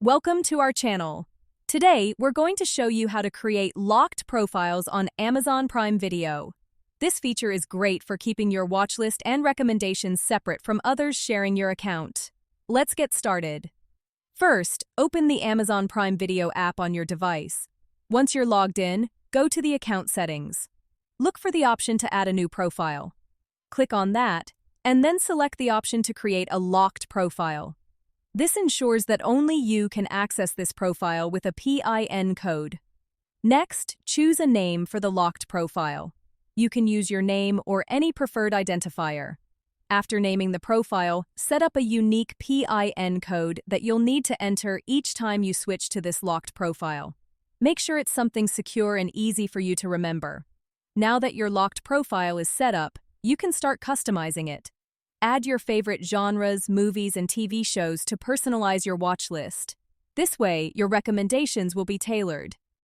Welcome to our channel. Today, we're going to show you how to create locked profiles on Amazon Prime Video. This feature is great for keeping your watch list and recommendations separate from others sharing your account. Let's get started. First, open the Amazon Prime Video app on your device. Once you're logged in, go to the account settings. Look for the option to add a new profile. Click on that, and then select the option to create a locked profile. This ensures that only you can access this profile with a PIN code. Next, choose a name for the locked profile. You can use your name or any preferred identifier. After naming the profile, set up a unique PIN code that you'll need to enter each time you switch to this locked profile. Make sure it's something secure and easy for you to remember. Now that your locked profile is set up, you can start customizing it. Add your favorite genres, movies, and TV shows to personalize your watch list. This way, your recommendations will be tailored.